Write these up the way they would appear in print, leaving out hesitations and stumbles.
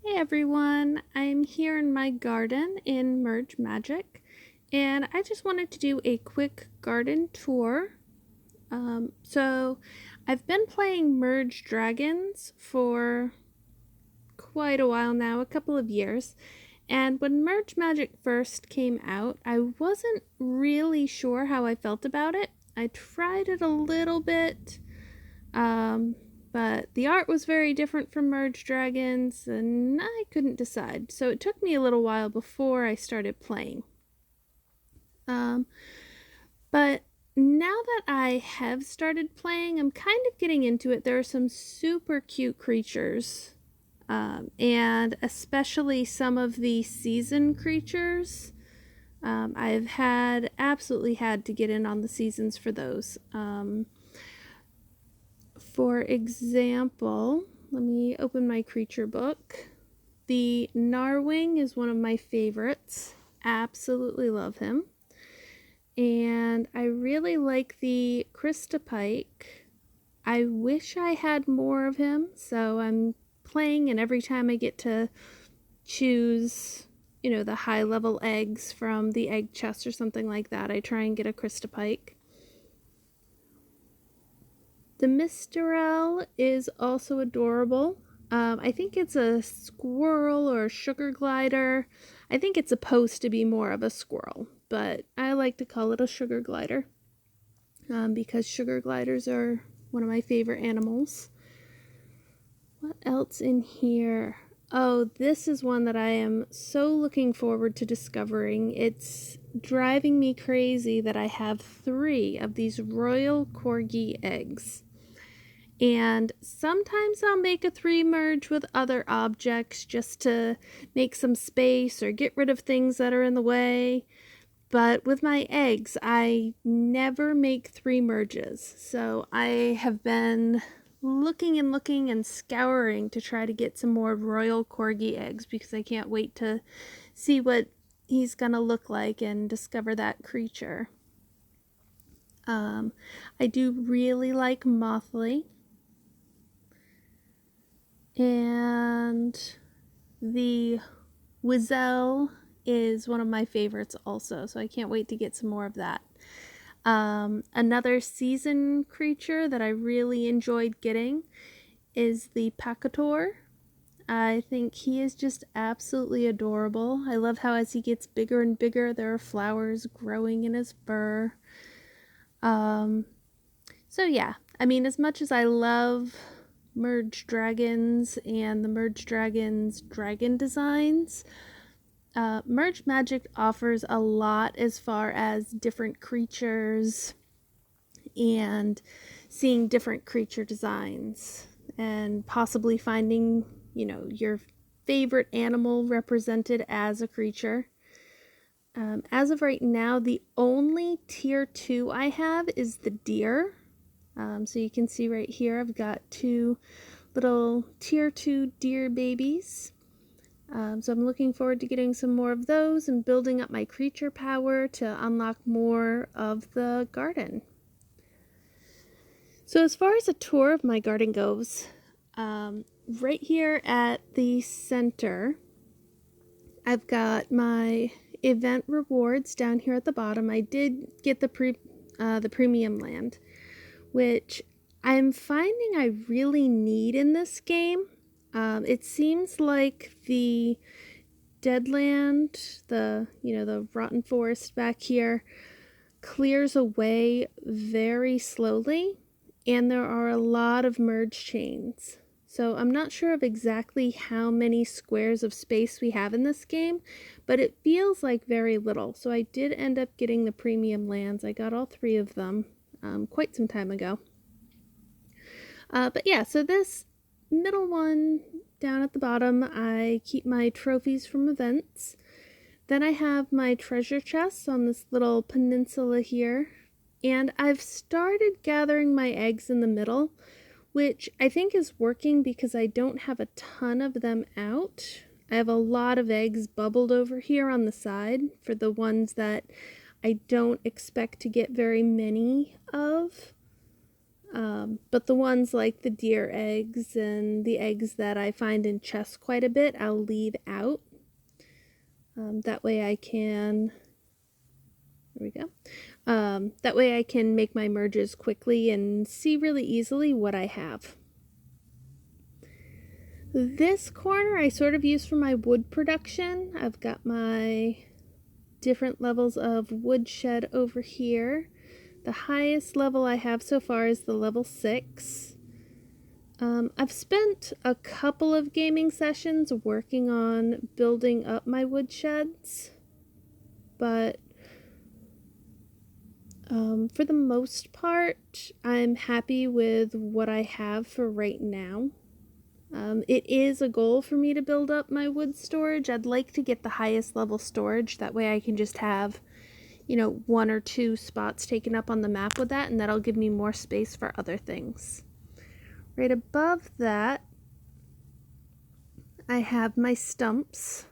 Hey everyone, I'm here in my garden in Merge Magic, and I just wanted to do a quick garden tour. So I've been playing Merge Dragons for quite a while now, a couple of years, and when Merge Magic first came out, I wasn't really sure how I felt about it. I tried it a little bit, um, but the art was very different from Merge Dragons, and I couldn't decide. So it took me a little while before I started playing. Um, but now that I have started playing, I'm kind of getting into it. There are some super cute creatures, and especially some of the season creatures. I've absolutely had to get in on the seasons for those. For example, let me open my creature book. The Narwing is one of my favorites. Absolutely love him. And I really like the Christopike. I wish I had more of him, so I'm playing, and every time I get to choose, the high level eggs from the egg chest or something like that, I try and get a Christopike. The Mistirel is also adorable. I think it's a squirrel or a sugar glider. I think it's supposed to be more of a squirrel, but I like to call it a sugar glider because sugar gliders are one of my favorite animals. What else in here? Oh, this is one that I am so looking forward to discovering. It's driving me crazy that I have 3 of these royal corgi eggs. And sometimes I'll make a 3 merge with other objects just to make some space or get rid of things that are in the way. But with my eggs, I never make 3 merges. So I have been looking and looking and scouring to try to get some more royal corgi eggs because I can't wait to see what he's gonna look like and discover that creature. I do really like Mothly. And the Wizel is one of my favorites also, so I can't wait to get some more of that. Another season creature that I really enjoyed getting is the Pakator. I think he is just absolutely adorable. I love how as he gets bigger and bigger, there are flowers growing in his fur. Um, so yeah, I mean, as much as I love Merge Dragons and the Merge Dragons dragon designs, Merge Magic offers a lot as far as different creatures and seeing different creature designs and possibly finding, your favorite animal represented as a creature. As of right now, the only tier 2 I have is the deer. So you can see right here, I've got 2 little tier 2 deer babies. So I'm looking forward to getting some more of those and building up my creature power to unlock more of the garden. So as far as a tour of my garden goes, right here at the center, I've got my event rewards down here at the bottom. I did get the premium land, which I'm finding I really need in this game. It seems like the Deadland, the rotten forest back here, clears away very slowly, and there are a lot of merge chains. So I'm not sure of exactly how many squares of space we have in this game, but it feels like very little. So I did end up getting the premium lands. I got all 3 of them quite some time ago. But yeah, so this middle one down at the bottom, I keep my trophies from events. Then I have my treasure chests on this little peninsula here. And I've started gathering my eggs in the middle, which I think is working because I don't have a ton of them out. I have a lot of eggs bubbled over here on the side for the ones that I don't expect to get very many of. But the ones like the deer eggs and the eggs that I find in chests quite a bit, I'll leave out. That way I can, there we go. That way I can make my merges quickly and see really easily what I have. This corner I sort of use for my wood production. I've got my different levels of woodshed over here. The highest level I have so far is the level 6. I've spent a couple of gaming sessions working on building up my woodsheds, but for the most part, I'm happy with what I have for right now. It is a goal for me to build up my wood storage. I'd like to get the highest level storage. That way I can just have, 1 or 2 spots taken up on the map with that, and that'll give me more space for other things. Right above that, I have my stumps.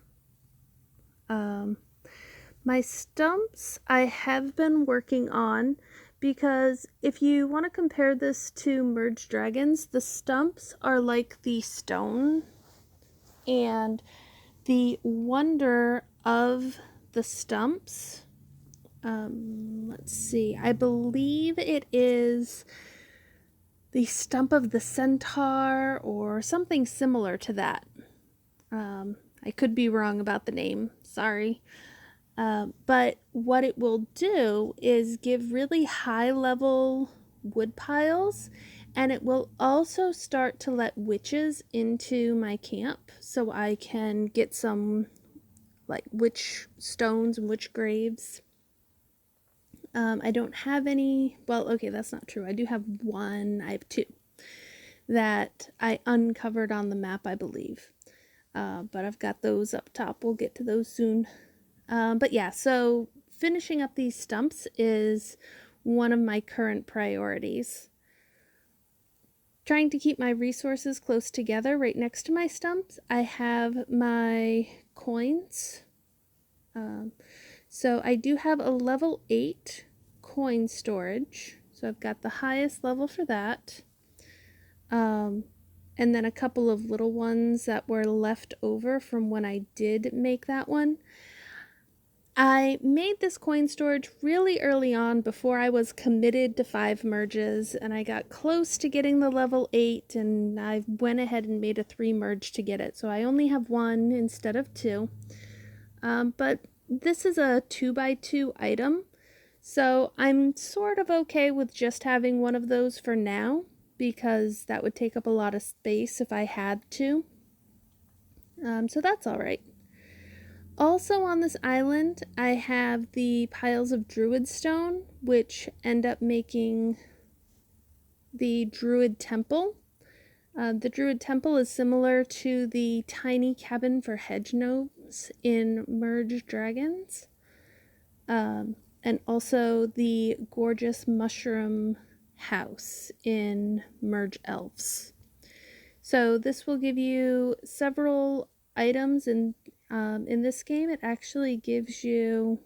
My stumps I have been working on because if you want to compare this to Merged Dragons, the stumps are like the stone, and the wonder of the stumps, let's see, I believe it is the stump of the centaur or something similar to that. I could be wrong about the name, sorry. But what it will do is give really high level wood piles, and it will also start to let witches into my camp so I can get some like witch stones and witch graves. I don't have any, well, okay, that's not true. I do have one, I have 2 that I uncovered on the map, I believe. But I've got those up top. We'll get to those soon. But yeah, so finishing up these stumps is one of my current priorities. Trying to keep my resources close together right next to my stumps, I have my coins. So I do have a level 8 coin storage. So I've got the highest level for that. And then a couple of little ones that were left over from when I did make that one. I made this coin storage really early on before I was committed to 5 merges, and I got close to getting the level 8, and I went ahead and made a 3 merge to get it. So I only have 1 instead of 2. But this is a 2x2 item, so I'm sort of okay with just having one of those for now, because that would take up a lot of space if I had to. So that's alright. Also on this island, I have the piles of druid stone, which end up making the druid temple. The druid temple is similar to the tiny cabin for hedge gnomes in Merged Dragons, and also the gorgeous mushroom house in Merge Elves. So this will give you several items, and in this game it actually gives you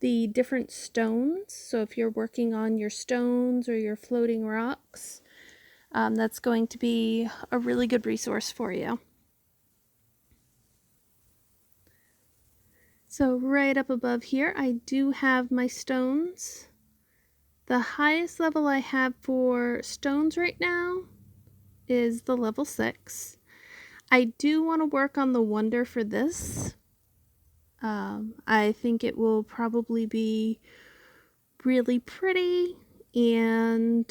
the different stones. So if you're working on your stones or your floating rocks, that's going to be a really good resource for you. So right up above here, I do have my stones. The highest level I have for stones right now is the level 6. I do want to work on the wonder for this. I think it will probably be really pretty, and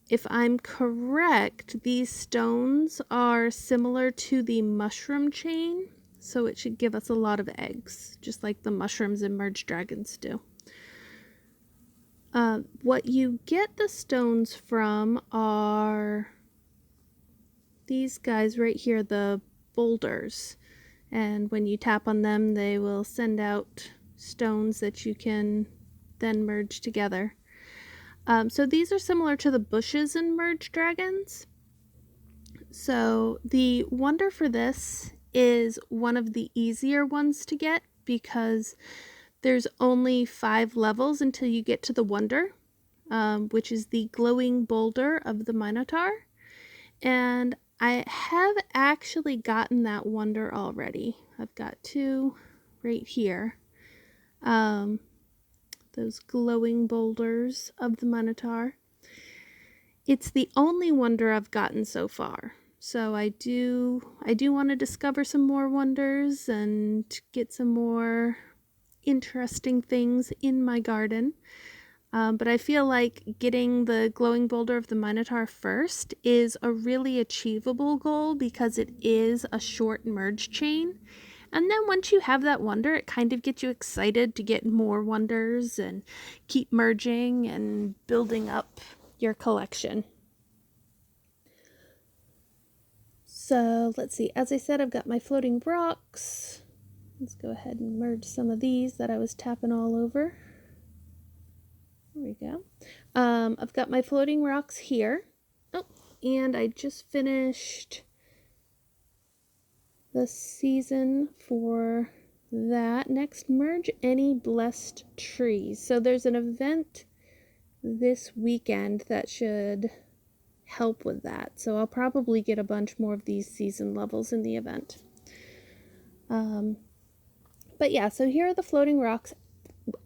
if I'm correct, these stones are similar to the mushroom chain, so it should give us a lot of eggs, just like the mushrooms in Merged Dragons do. What you get the stones from are these guys right here, the boulders. And when you tap on them, they will send out stones that you can then merge together. So these are similar to the bushes in Merged Dragons. So the wonder for this is one of the easier ones to get because there's only 5 levels until you get to the wonder. which is the glowing boulder of the Minotaur. And I have actually gotten that wonder already. I've got 2 right here. Those glowing boulders of the Minotaur. It's the only wonder I've gotten so far. So I do want to discover some more wonders and get some more interesting things in my garden. But I feel like getting the glowing boulder of the Minotaur first is a really achievable goal because it is a short merge chain. And then once you have that wonder, it kind of gets you excited to get more wonders and keep merging and building up your collection. So let's see, as I said, I've got my floating rocks. Let's go ahead and merge some of these that I was tapping all over. There we go. I've got my floating rocks here. Oh, and I just finished the season for that. Next, merge any blessed trees. So there's an event this weekend that should help with that. So I'll probably get a bunch more of these season levels in the event. But yeah, so here are the floating rocks.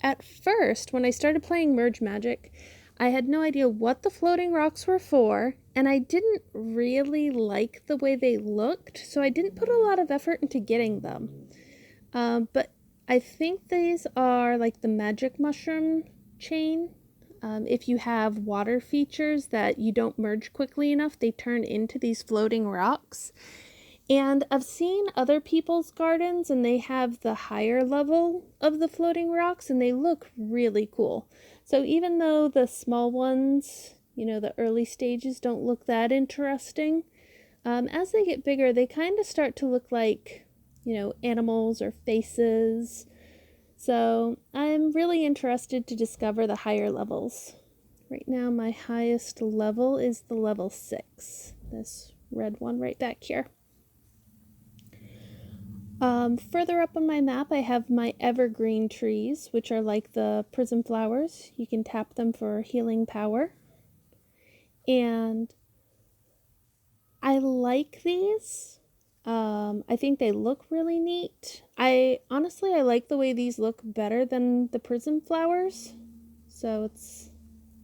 At first, when I started playing Merge Magic, I had no idea what the floating rocks were for, and I didn't really like the way they looked, so I didn't put a lot of effort into getting them. But I think these are like the magic mushroom chain. If you have water features that you don't merge quickly enough, they turn into these floating rocks. And I've seen other people's gardens and they have the higher level of the floating rocks and they look really cool. So even though the small ones, the early stages don't look that interesting, as they get bigger, they kind of start to look like, animals or faces. So I'm really interested to discover the higher levels. Right now my highest level is the level 6, this red one right back here. Further up on my map, I have my evergreen trees, which are like the prism flowers. You can tap them for healing power. And I like these. I think they look really neat. I like the way these look better than the prism flowers. So it's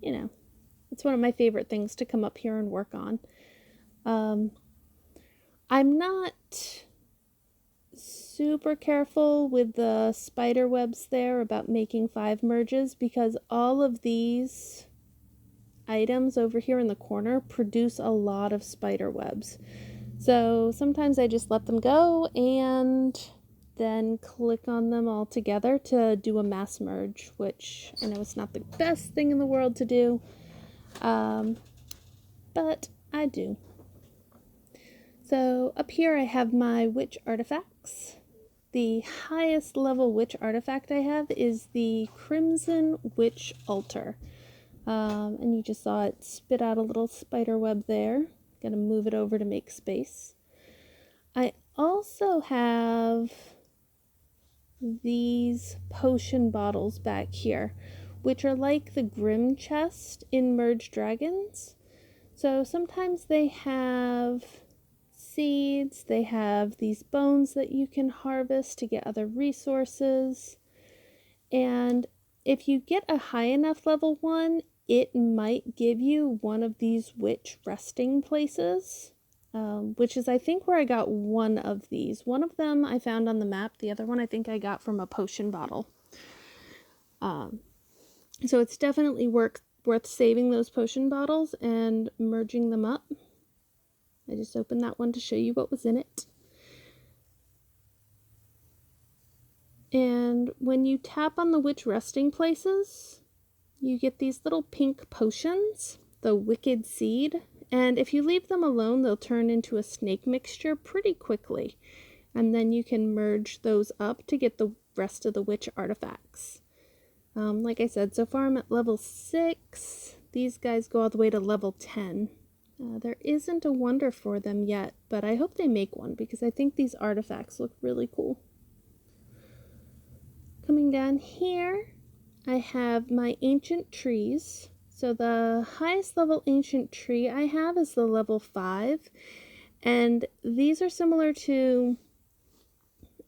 one of my favorite things to come up here and work on. I'm not super careful with the spider webs there about making 5 merges because all of these items over here in the corner produce a lot of spider webs. So sometimes I just let them go and then click on them all together to do a mass merge, which I know it's not the best thing in the world to do, but I do. So up here I have my witch artifacts. The highest level witch artifact I have is the Crimson Witch Altar. And you just saw it spit out a little spider web there. Gonna move it over to make space. I also have these potion bottles back here, which are like the Grim Chest in Merge Dragons. So sometimes they have seeds, they have these bones that you can harvest to get other resources, and if you get a high enough level one, it might give you one of these witch resting places, which is I think where I got one of these. One of them I found on the map, the other one I think I got from a potion bottle. So it's definitely worth saving those potion bottles and merging them up. I just opened that one to show you what was in it. And when you tap on the witch resting places, you get these little pink potions, the Wicked Seed. And if you leave them alone, they'll turn into a snake mixture pretty quickly. And then you can merge those up to get the rest of the witch artifacts. Like I said, so far I'm at level 6. These guys go all the way to level 10. There isn't a wonder for them yet, but I hope they make one because I think these artifacts look really cool. Coming down here, I have my ancient trees. So the highest level ancient tree I have is the level 5, and these are similar to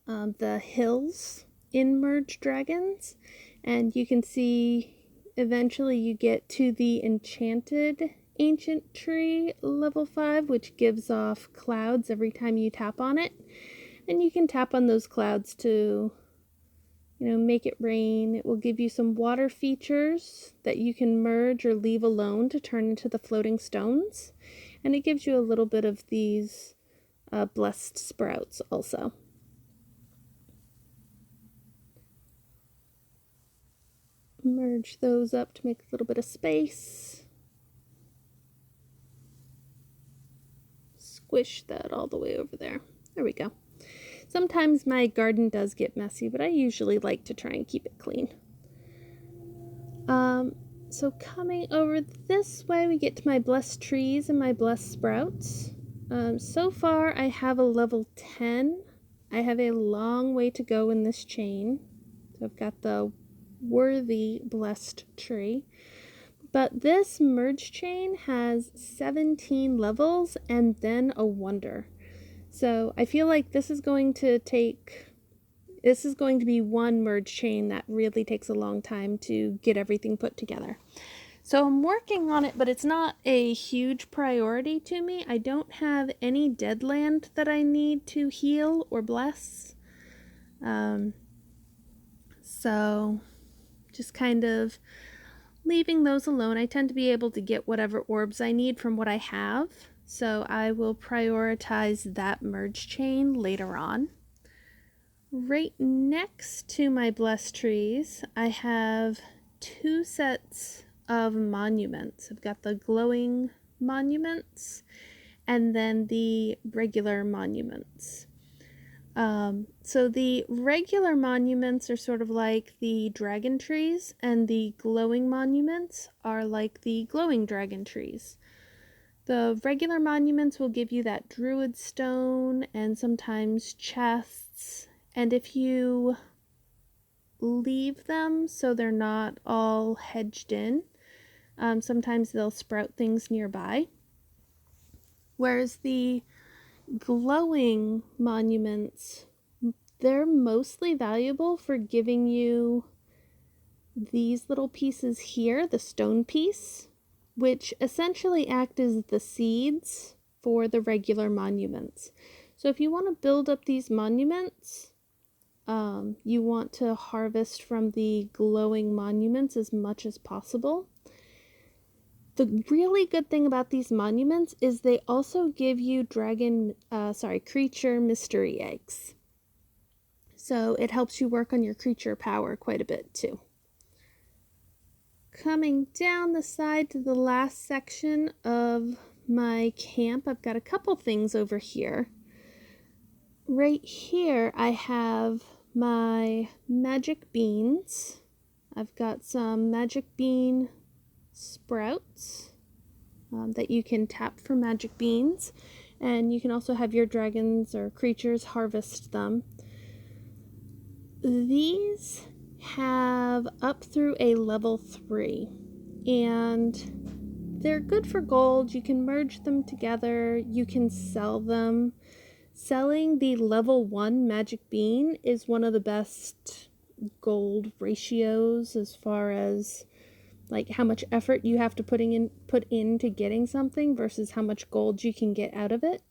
the hills in Merge Dragons, and you can see eventually you get to the enchanted ancient tree level 5, which gives off clouds every time you tap on it, and you can tap on those clouds to make it rain. It will give you some water features that you can merge or leave alone to turn into the floating stones, and it gives you a little bit of these blessed sprouts also. Merge those up to make a little bit of space. Squish that all the way over there. There we go. Sometimes my garden does get messy, but I usually like to try and keep it clean. So coming over this way, we get to my blessed trees and my blessed sprouts. So far, I have a level 10. I have a long way to go in this chain. So I've got the worthy blessed tree. But this merge chain has 17 levels and then a wonder. So I feel like this is going to be one merge chain that really takes a long time to get everything put together. So I'm working on it, but it's not a huge priority to me. I don't have any dead land that I need to heal or bless. So just kind of leaving those alone. I tend to be able to get whatever orbs I need from what I have. So I will prioritize that merge chain later on. Right next to my blessed trees, I have 2 sets of monuments. I've got the glowing monuments and then the regular monuments. So the regular monuments are sort of like the dragon trees, and the glowing monuments are like the glowing dragon trees. The regular monuments will give you that druid stone and sometimes chests, and if you leave them so they're not all hedged in, sometimes they'll sprout things nearby. Whereas the glowing monuments, they're mostly valuable for giving you these little pieces here, the stone piece, which essentially act as the seeds for the regular monuments. So if you want to build up these monuments, you want to harvest from the glowing monuments as much as possible. The really good thing about these monuments is they also give you creature mystery eggs. So it helps you work on your creature power quite a bit too. Coming down the side to the last section of my camp, I've got a couple things over here. Right here I have my magic beans. I've got some magic bean sprouts that you can tap for magic beans, and you can also have your dragons or creatures harvest them. These have up through a level 3, and they're good for gold. You can merge them together, you can sell them. Selling the level 1 magic bean is one of the best gold ratios as far as like how much effort you have to put into getting something versus how much gold you can get out of it.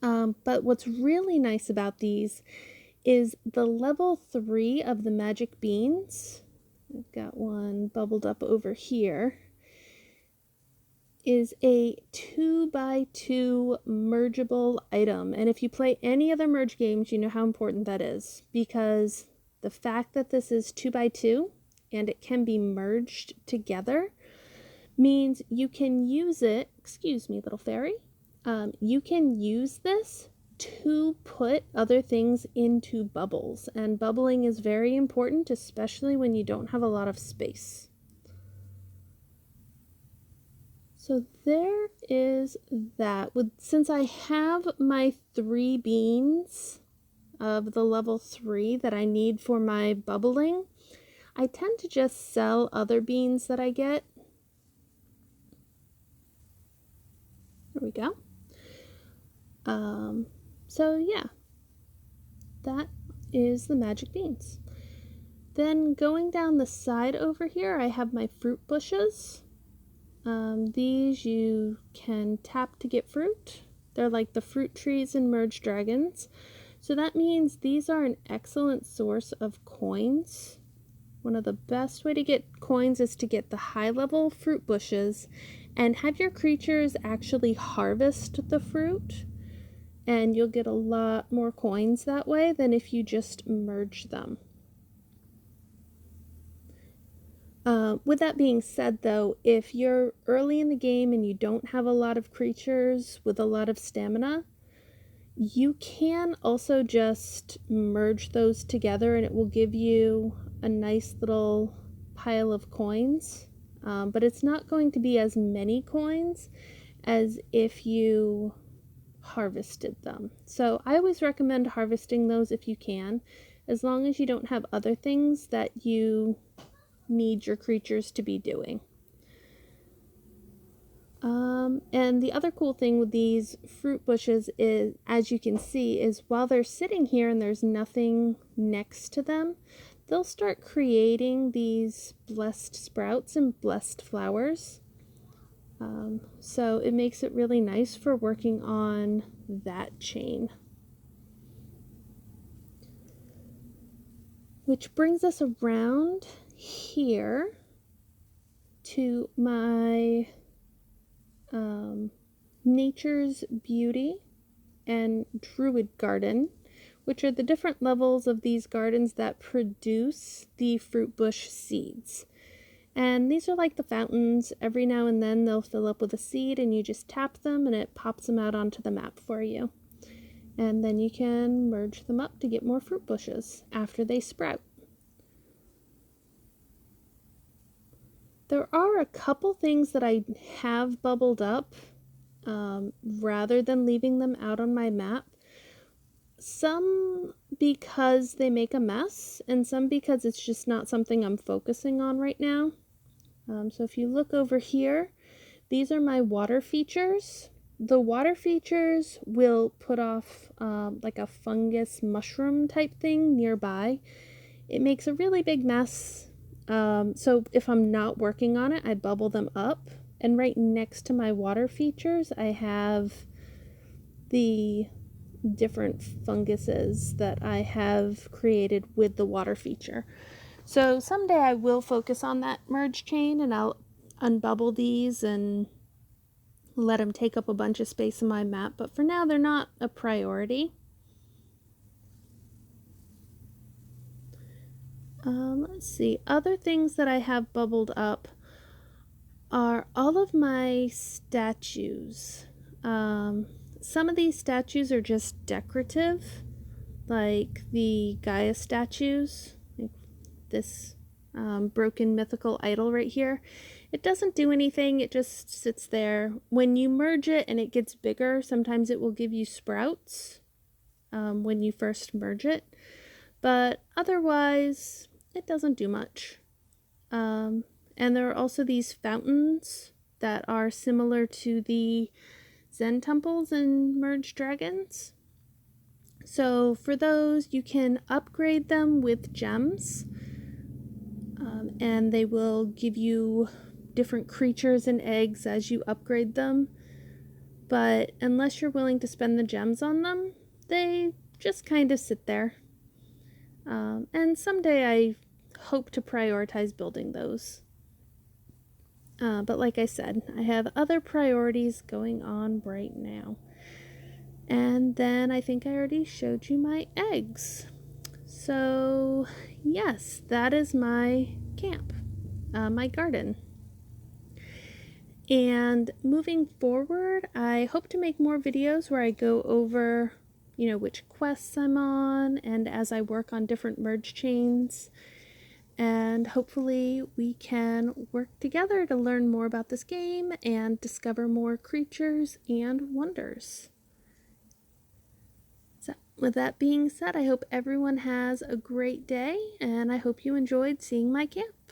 But what's really nice about these is the level 3 of the magic beans. I've got one bubbled up over here. Is a 2x2 mergeable item. And if you play any other merge games, you know how important that is, because the fact that this is 2x2 and it can be merged together means you can use it, excuse me, little fairy, you can use this to put other things into bubbles. And bubbling is very important, especially when you don't have a lot of space. So there is that. Since I have my 3 beans of the level 3 that I need for my bubbling, I tend to just sell other beans that I get There we go. So yeah, that is the magic beans. Then going down the side over here, I have my fruit bushes. These you can tap to get fruit. They're like the fruit trees in Merge Dragons. So that means these are an excellent source of coins. One of the best way to get coins is to get the high level fruit bushes and have your creatures actually harvest the fruit. And you'll get a lot more coins that way than if you just merge them. With that being said, though, if you're early in the game and you don't have a lot of creatures with a lot of stamina, you can also just merge those together and it will give you a nice little pile of coins. But it's not going to be as many coins as if you harvested them. So I always recommend harvesting those if you can, as long as you don't have other things that you need your creatures to be doing. And the other cool thing with these fruit bushes is, as you can see, is while they're sitting here and there's nothing next to them, they'll start creating these blessed sprouts and blessed flowers. So it makes it really nice for working on that chain. Which brings us around here to my Nature's Beauty and Druid Garden, which are the different levels of these gardens that produce the fruit bush seeds. And these are like the fountains. Every now and then they'll fill up with a seed and you just tap them and it pops them out onto the map for you. And then you can merge them up to get more fruit bushes after they sprout. There are a couple things that I have bubbled up rather than leaving them out on my map. Some because they make a mess, and some because it's just not something I'm focusing on right now. So if you look over here, these are my water features. The water features will put off like a fungus mushroom type thing nearby. It makes a really big mess. So if I'm not working on it, I bubble them up. And right next to my water features, I have the different funguses that I have created with the water feature. So someday I will focus on that merge chain and I'll unbubble these and let them take up a bunch of space in my map. But for now, they're not a priority. Let's see. Other things that I have bubbled up are all of my statues. Some of these statues are just decorative, like the Gaia statues, like this broken mythical idol right here. It doesn't do anything, it just sits there. When you merge it and it gets bigger, sometimes it will give you sprouts when you first merge it, but otherwise it doesn't do much. And there are also these fountains that are similar to the Zen temples in Merge Dragons. So for those, you can upgrade them with gems, and they will give you different creatures and eggs as you upgrade them. But unless you're willing to spend the gems on them, they just kind of sit there. And someday I hope to prioritize building those. But like I said, I have other priorities going on right now. And then I think I already showed you my eggs. So yes, that is my camp, my garden. And moving forward, I hope to make more videos where I go over, which quests I'm on, and as I work on different merge chains. And hopefully we can work together to learn more about this game and discover more creatures and wonders. So with that being said, I hope everyone has a great day, and I hope you enjoyed seeing my camp.